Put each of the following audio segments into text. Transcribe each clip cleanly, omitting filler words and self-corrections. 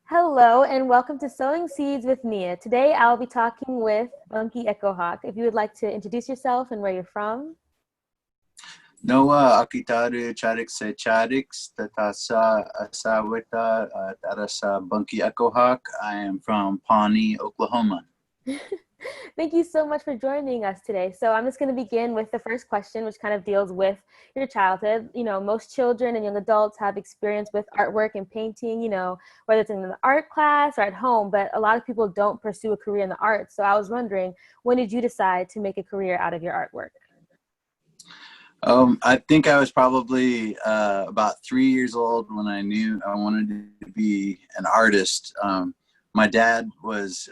Hello and welcome to Sowing Seeds with Nia. Today I'll be talking with Bunky Echohawk. If you would like to introduce yourself and where you're from. Noah Akitaru Charik se Chariks Tatasa Asawita Tarasa Bunky Echohawk. I am from Pawnee, Oklahoma. Thank you so much for joining us today. So I'm just going to begin with the first question, which kind of deals with your childhood. Most children and young adults have experience with artwork and painting, whether it's in an art class or at home, but a lot of people don't pursue a career in the arts. So I was wondering, when did you decide to make a career out of your artwork? I think I was probably about 3 years old when I knew I wanted to be an artist. My dad was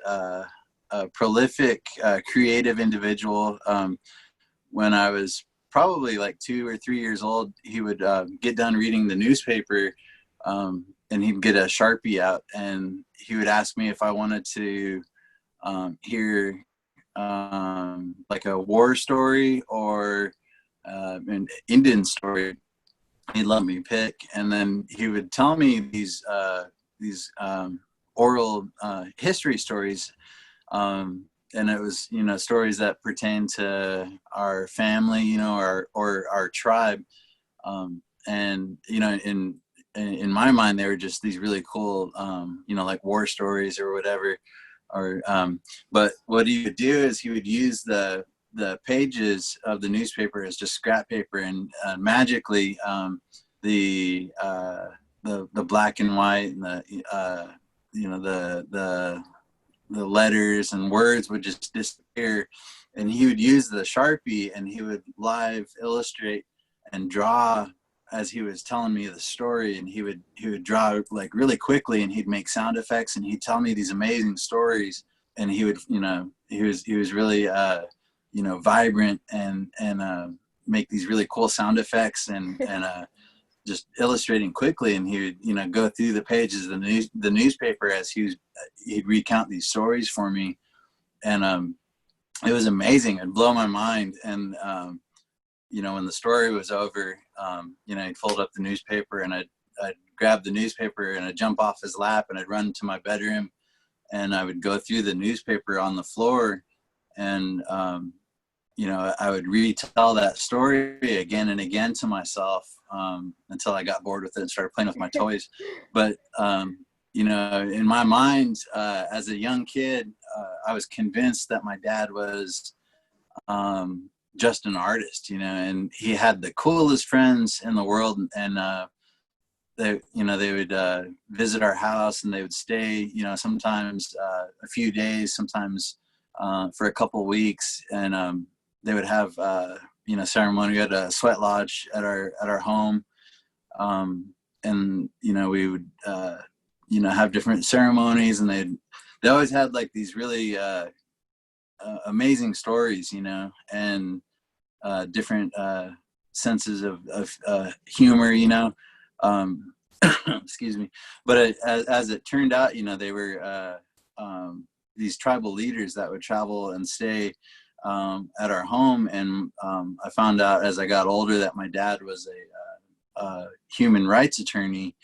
a prolific, creative individual. When I was probably like 2 or 3 years old, he would get done reading the newspaper, and he'd get a Sharpie out, and he would ask me if I wanted to hear like a war story or an Indian story. He'd let me pick, and then he would tell me these oral history stories, and it was stories that pertain to our family, or our tribe, and in my mind they were just these really cool, like war stories or whatever. Or but what he would do is he would use the pages of the newspaper as just scrap paper, and magically the black and white and the letters and words would just disappear, and he would use the Sharpie and he would live illustrate and draw as he was telling me the story. And he would draw like really quickly, and he'd make sound effects, and he'd tell me these amazing stories. And he would, he was really vibrant, and make these really cool sound effects, and just illustrating quickly. And he would go through the pages of the newspaper as he'd recount these stories for me. And it was amazing. It'd blow my mind. And when the story was over, he'd fold up the newspaper, and I'd grab the newspaper, and I'd jump off his lap, and I'd run to my bedroom, and I would go through the newspaper on the floor, and I would retell that story again and again to myself, until I got bored with it and started playing with my toys. But in my mind, as a young kid, I was convinced that my dad was just an artist, and he had the coolest friends in the world. And they would visit our house, and they would stay, sometimes a few days, sometimes for a couple of weeks. And they would have ceremony at a sweat lodge at our home. And we would have different ceremonies, and they always had like these really amazing stories, and different senses of humor, excuse me. But as it turned out, they were these tribal leaders that would travel and stay at our home. And I found out as I got older that my dad was a human rights attorney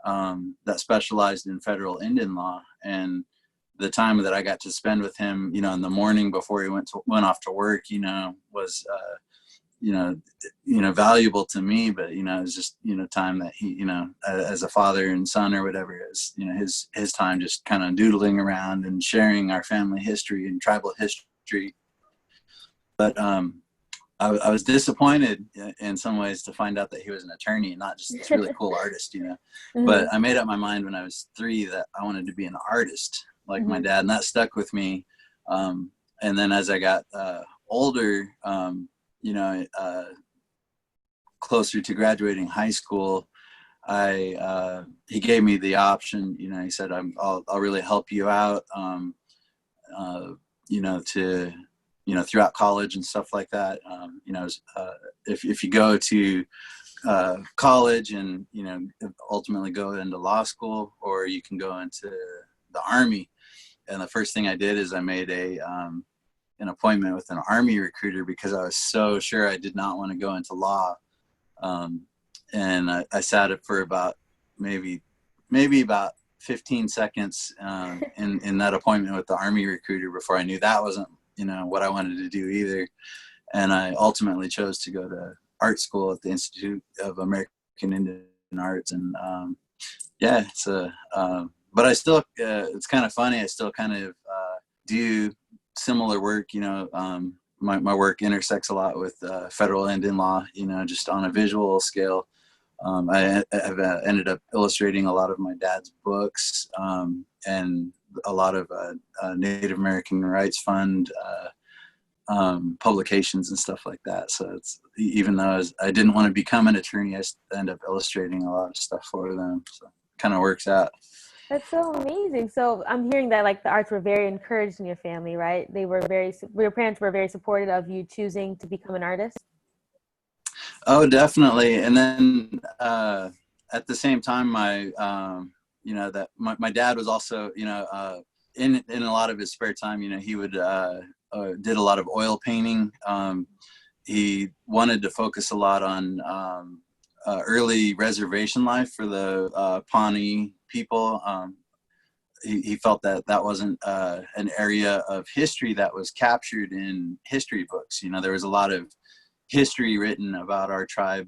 that specialized in federal Indian law. And the time that I got to spend with him, in the morning before he went off to work, was valuable to me. But it was just time that he, as a father and son or whatever, is his time just kind of doodling around and sharing our family history and tribal history. But I was disappointed in some ways to find out that he was an attorney and not just this really cool artist, Mm-hmm. But I made up my mind when I was 3 that I wanted to be an artist like my dad, and that stuck with me. And then as I got older, closer to graduating high school, he gave me the option. He said, I'll really help you out, to throughout college and stuff like that. If you go to college and ultimately go into law school, or you can go into the Army. And the first thing I did is I made an appointment with an Army recruiter, because I was so sure I did not want to go into law. And I sat it for about maybe about 15 seconds in that appointment with the Army recruiter before I knew that wasn't, what I wanted to do either. And I ultimately chose to go to art school at the Institute of American Indian Arts. And yeah, but I still, it's kind of funny. I still kind of do similar work, my work intersects a lot with federal Indian law, just on a visual scale. I have ended up illustrating a lot of my dad's books, and a lot of Native American Rights Fund publications and stuff like that. So it's, even though I didn't want to become an attorney, I end up illustrating a lot of stuff for them. So it kind of works out. That's so amazing. So I'm hearing that like the arts were very encouraged in your family, right? Your parents were very supportive of you choosing to become an artist. Oh, definitely. And then at the same time, my dad was also, in a lot of his spare time, he would did a lot of oil painting. He wanted to focus a lot on early reservation life for the Pawnee people. He felt that wasn't an area of history that was captured in history books. There was a lot of history written about our tribe,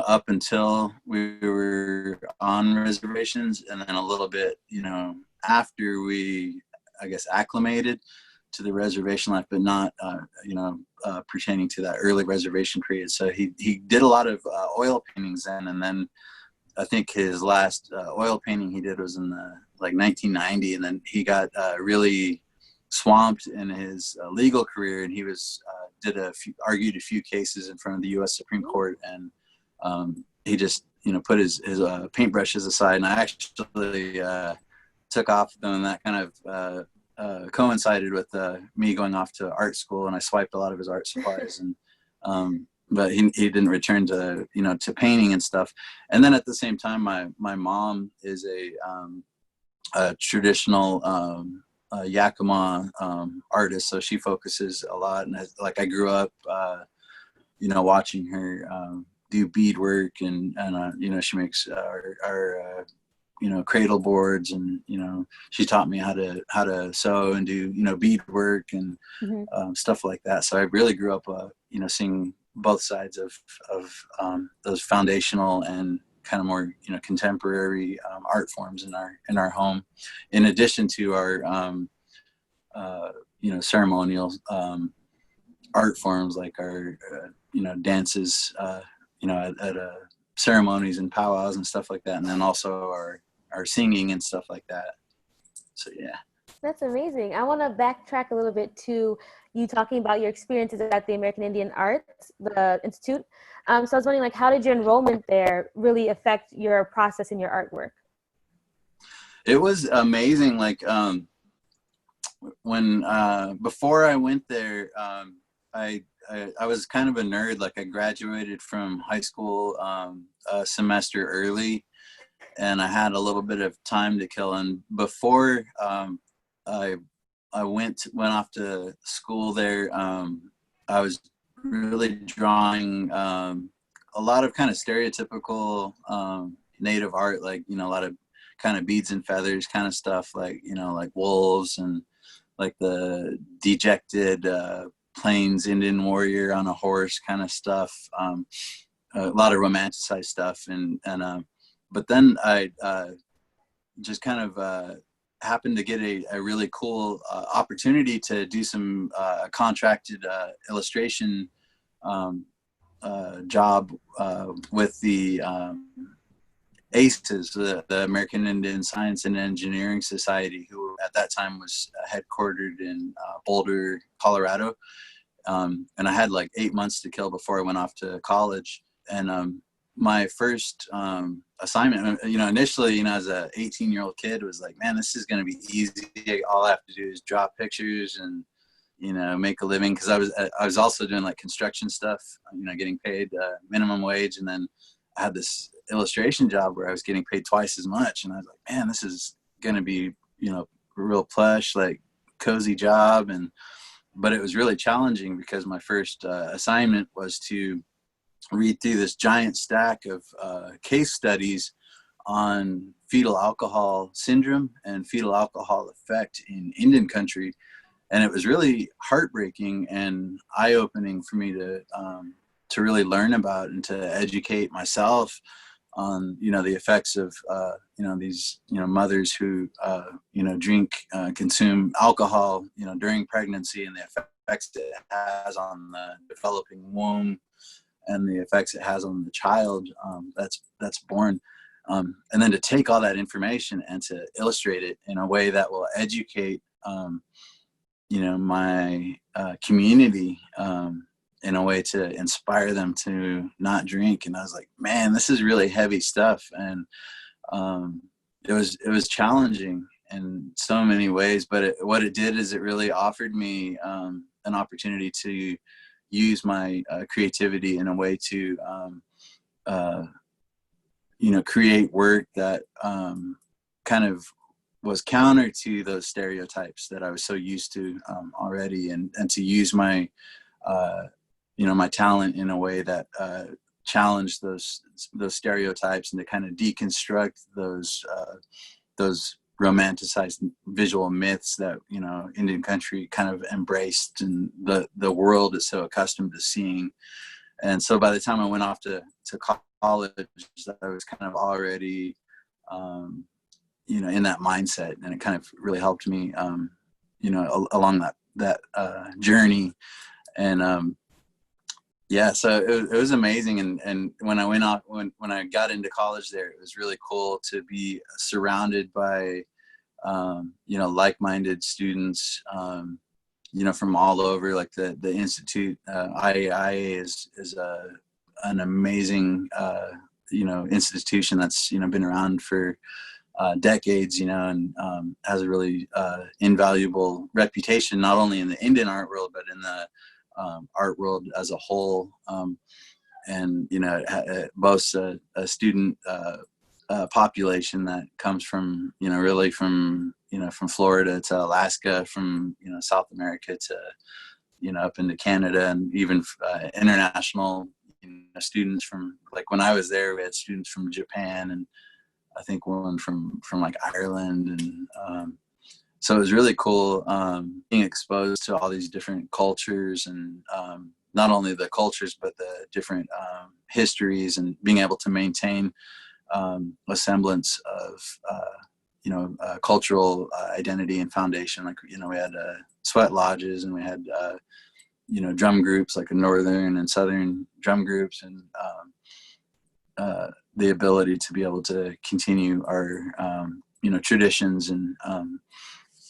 up until we were on reservations, and then a little bit, after we, I guess, acclimated to the reservation life, but not, pertaining to that early reservation period. So he did a lot of oil paintings then, and then I think his last oil painting he did was in 1990, and then he got really swamped in his legal career, and he was argued a few cases in front of the U.S. Supreme Court, and he just put his paintbrushes aside, and I actually took off them, and that kind of coincided with me going off to art school, and I swiped a lot of his art supplies, and but he didn't return to to painting and stuff. And then at the same time, my mom is a traditional Yakima artist, so she focuses a lot, and I grew up watching her do beadwork, and she makes our cradle boards, and she taught me how to sew and do beadwork and stuff like that. So I really grew up seeing both sides of those foundational and kind of more contemporary art forms in our home, in addition to our ceremonial art forms like our dances at ceremonies and powwows and stuff like that, and then also our singing and stuff like that. So yeah. That's amazing. I want to backtrack a little bit to you talking about your experiences at the American Indian Arts, the Institute. So I was wondering, how did your enrollment there really affect your process in your artwork? It was amazing. When before I went there, I was kind of a nerd. I graduated from high school a semester early, and I had a little bit of time to kill. And before I went off to school there, I was really drawing a lot of kind of stereotypical native art, a lot of kind of beads and feathers kind of stuff, like wolves and the dejected Plains Indian warrior on a horse kind of stuff, a lot of romanticized stuff, and but then I just kind of happened to get a really cool opportunity to do some contracted illustration job with the ACES, the American Indian Science and Engineering Society, who at that time was headquartered in Boulder, Colorado. And I had 8 months to kill before I went off to college. And my first assignment, initially, as a 18-year-old kid, was like, man, this is going to be easy. All I have to do is draw pictures and, make a living. Because I was also doing construction stuff, getting paid minimum wage. And then I had this illustration job where I was getting paid twice as much. And I was like, man, this is going to be, a real plush, cozy job. But it was really challenging because my first assignment was to read through this giant stack of case studies on fetal alcohol syndrome and fetal alcohol effect in Indian country. And it was really heartbreaking and eye-opening for me to really learn about and to educate myself on, you know, the effects of, you know, these, you know, mothers who, you know, drink, consume alcohol, you know, during pregnancy, and the effects it has on the developing womb and the effects it has on the child that's born. And then to take all that information and to illustrate it in a way that will educate, you know, my community, in a way to inspire them to not drink. And I was like, man, this is really heavy stuff. And it was challenging in so many ways, but what it did is it really offered me an opportunity to use my creativity in a way to, you know, create work that kind of was counter to those stereotypes that I was so used to already, and to use my, you know, my talent in a way that challenged those stereotypes, and to kind of deconstruct those romanticized visual myths that, you know, Indian country kind of embraced, and the world is so accustomed to seeing. And so by the time I went off to college, I was kind of already, you know, in that mindset, and it kind of really helped me, you know, along that journey. And yeah, so it was amazing. And when I went off, when I got into college there, it was really cool to be surrounded by, you know, like-minded students, you know, from all over. Like the institute, IAIA is an amazing, you know, institution that's, you know, been around for decades, you know, and has a really invaluable reputation, not only in the Indian art world, but in the art world as a whole. And, you know, it boasts a student population that comes from, you know, really from, you know, from Florida to Alaska, from, you know, South America to, you know, up into Canada, and even international, you know, students from, like, when I was there, we had students from Japan, and I think one from like Ireland. And so it was really cool being exposed to all these different cultures, and not only the cultures, but the different histories, and being able to maintain a semblance of, you know, cultural identity and foundation. Like, you know, we had sweat lodges, and we had, you know, drum groups, like a northern and southern drum groups, and the ability to be able to continue our, you know, traditions and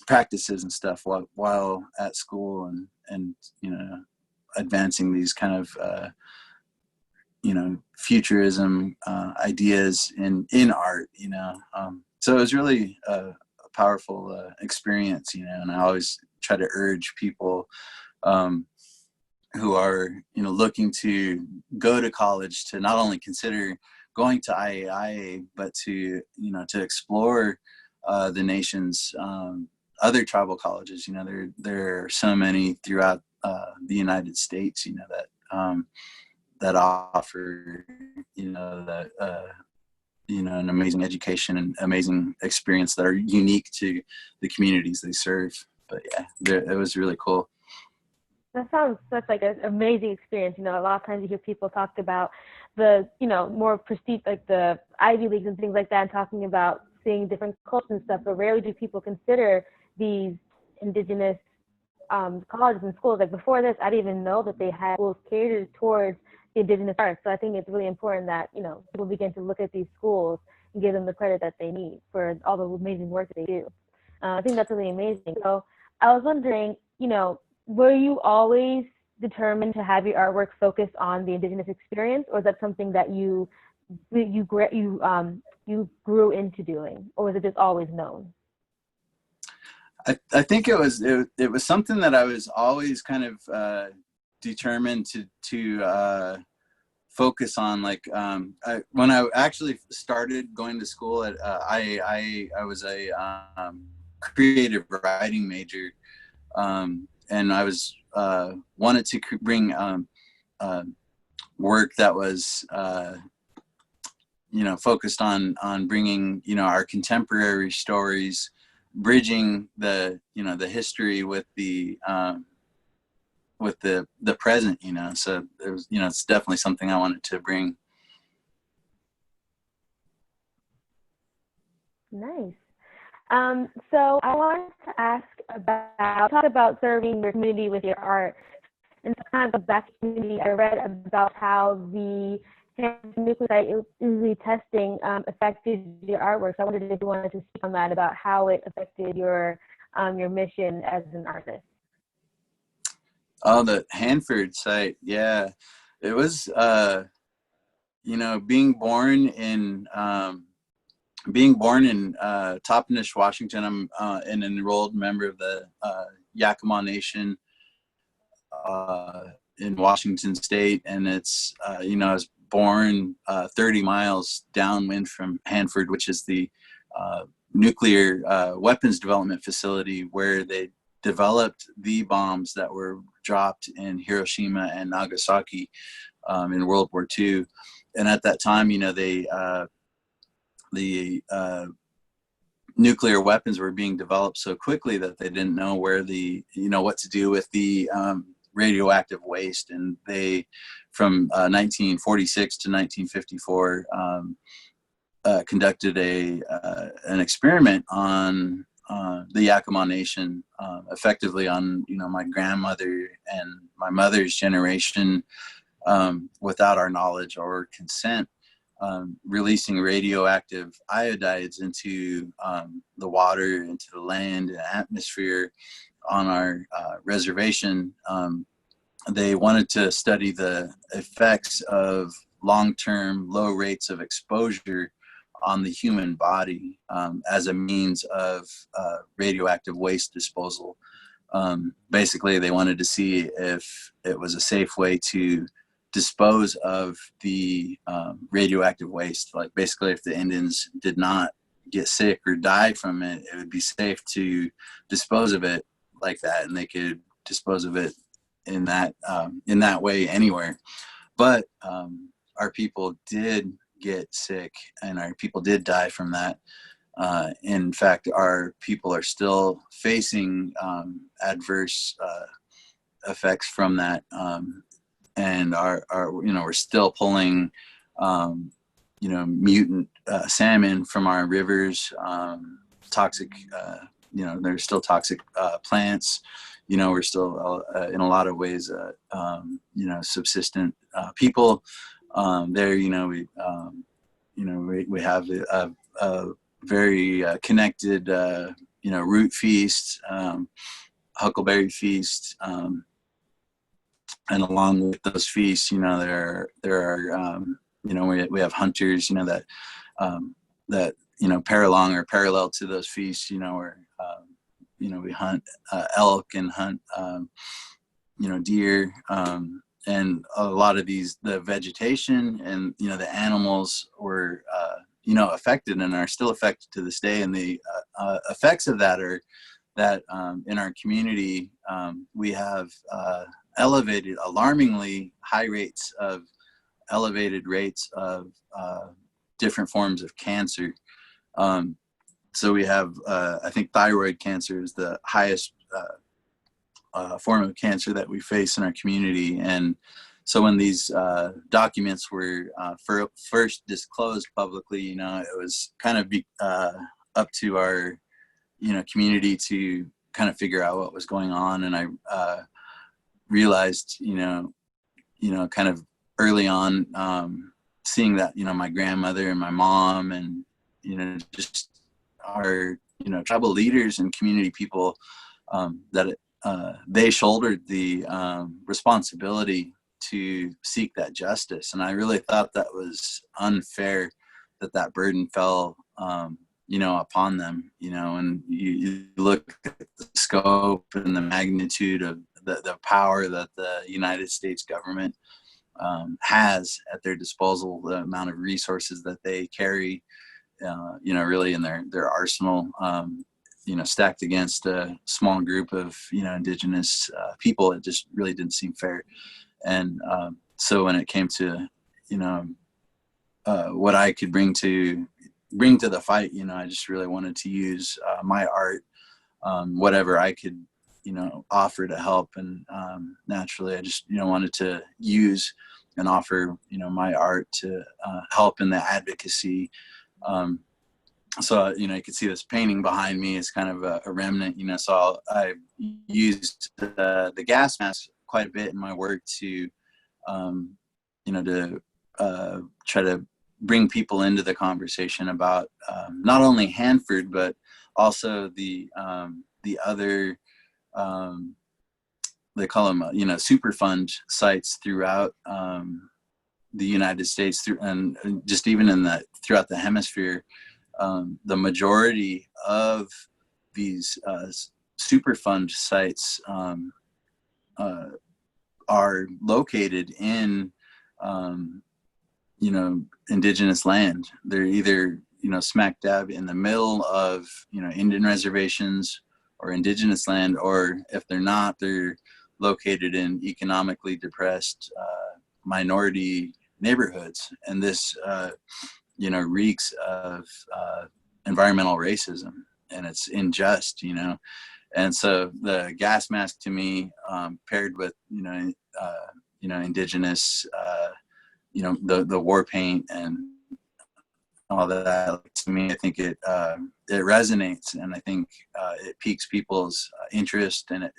practices and stuff while at school, and, you know, advancing these kind of, you know, futurism ideas in art, you know. So it was really a powerful experience, you know, and I always try to urge people who are, you know, looking to go to college to not only consider going to IAIA, but to, you know, to explore the nation's other tribal colleges. You know, there are so many throughout the United States, you know, that that offer, you know, that you know, an amazing education and amazing experience that are unique to the communities they serve. But yeah, it was really cool. That sounds such like an amazing experience. You know, a lot of times you hear people talk about the, you know, more prestige, like the Ivy Leagues and things like that, and talking about seeing different cultures and stuff, but rarely do people consider these indigenous colleges and schools. Like before this, I didn't even know that they had schools catered towards the indigenous arts. So I think it's really important that, you know, people begin to look at these schools and give them the credit that they need for all the amazing work that they do. I think that's really amazing. So I was wondering, you know, were you always determined to have your artwork focus on the indigenous experience, or is that something that you grew into doing, or was it just always known? I think it was something that I was always kind of determined to focus on. Like when I actually started going to school at I was a creative writing major, and I was wanted to bring work that was focused on bringing, our contemporary stories, bridging the history with the present, so it was, it's definitely something I wanted to bring. Nice. So I wanted to ask talk about serving your community with your art. And so kind of back to community, I read about how the nucleoside easily testing affected your artwork. So I wondered if you wanted to speak on that, about how it affected your mission as an artist. Oh, the Hanford site, yeah, it was being born in Toppenish, Washington. I'm an enrolled member of the Yakima Nation in Washington State, and it's I was born 30 miles downwind from Hanford, which is the nuclear weapons development facility where they developed the bombs that were dropped in Hiroshima and Nagasaki in World War II. And at that time, the nuclear weapons were being developed so quickly that they didn't know what to do with the radioactive waste. And they, from 1946 to 1954, conducted an experiment on the Yakima Nation, effectively on my grandmother and my mother's generation, without our knowledge or consent, releasing radioactive iodides into the water, into the land and atmosphere on our reservation. They wanted to study the effects of long-term low rates of exposure on the human body as a means of radioactive waste disposal. Basically, they wanted to see if it was a safe way to dispose of the radioactive waste. Like, basically, if the Indians did not get sick or die from it, it would be safe to dispose of it like that, and they could dispose of it in that way anywhere. But our people did get sick, and our people did die from that. In fact, our people are still facing adverse effects from that, and we're still pulling mutant salmon from our rivers, toxic, there's still toxic plants. We're still in a lot of ways subsistent people there. We have a very connected root feast, huckleberry feast, and along with those feasts, there are we have hunters, that paralong or parallel to those feasts, where we hunt elk and hunt deer, and a lot of the vegetation and the animals were affected and are still affected to this day. And the effects of that are that in our community we have alarmingly high rates of different forms of cancer. So we have, I think thyroid cancer is the highest form of cancer that we face in our community. And so when these documents were first disclosed publicly, it was kind of up to our, community to kind of figure out what was going on. And I realized, kind of early on, seeing that, my grandmother and my mom and, just our, tribal leaders and community people, that they shouldered the responsibility to seek that justice. And I really thought that was unfair that burden fell, upon them, and you look at the scope and the magnitude of the power that the United States government has at their disposal, the amount of resources that they carry, really in their arsenal, stacked against a small group of, indigenous people. It just really didn't seem fair. And so when it came to, what I could bring to the fight. I just really wanted to use my art, whatever I could, offer to help. And naturally, I just, wanted to use and offer, my art to help in the advocacy. So, you can see this painting behind me is kind of a remnant, so I used the gas mask quite a bit in my work to, to try to bring people into the conversation about not only Hanford, but also the other, they call them, Superfund sites throughout the United States, and just even throughout the hemisphere. The majority of these Superfund sites are located in, indigenous land. They're either, smack dab in the middle of, Indian reservations or indigenous land, or if they're not, they're located in economically depressed minority neighborhoods. And this, reeks of environmental racism, and it's unjust, And so the gas mask to me, paired with, indigenous, the war paint and all that, to me, I think it resonates, and I think it piques people's interest, and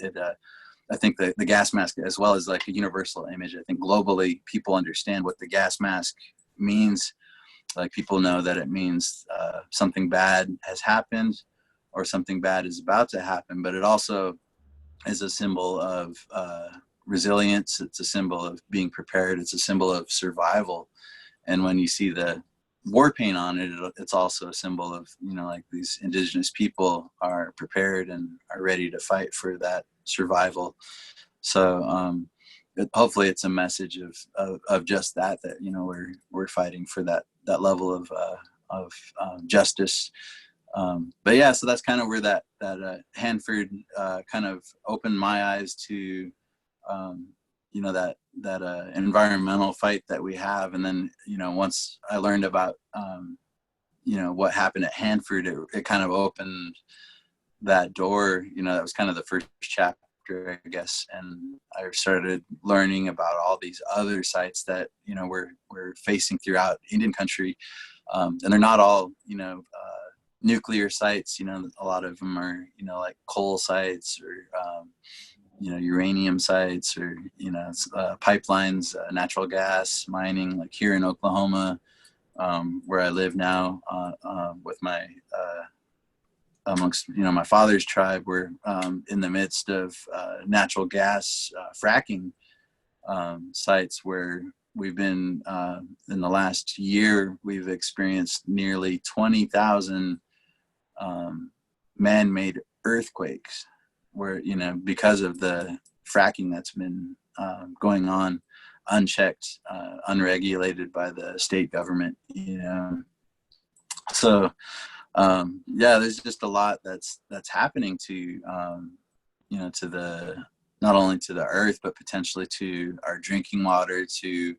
I think the gas mask, as well as like a universal image, I think globally people understand what the gas mask means. Like, people know that it means something bad has happened or something bad is about to happen, but it also is a symbol of resilience. It's a symbol of being prepared. It's a symbol of survival. And when you see the war paint on it, it's also a symbol of, like, these indigenous people are prepared and are ready to fight for that survival. So hopefully it's a message of just that, we're fighting for that level of justice. But yeah, so that's kind of where that Hanford kind of opened my eyes to, that environmental fight that we have. And then, once I learned about, what happened at Hanford, it kind of opened that door. That was kind of the first chapter, I guess. And I started learning about all these other sites that, we're facing throughout Indian country. And they're not all, nuclear sites. A lot of them are, like coal sites, or uranium sites, or pipelines, natural gas mining, like here in Oklahoma, where I live now, with my amongst my father's tribe. We're in the midst of natural gas fracking sites, where we've been in the last year, we've experienced nearly 20,000 man-made earthquakes, where, because of the fracking that's been going on unchecked, unregulated by the state government. So yeah, there's just a lot that's happening to to the, not only to the earth, but potentially to our drinking water, to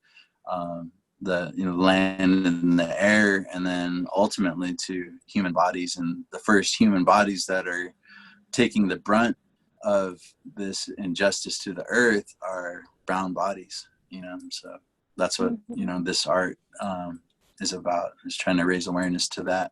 the land and the air, and then ultimately to human bodies. And the first human bodies that are taking the brunt of this injustice to the earth are brown bodies. So that's what this art is about, is trying to raise awareness to that.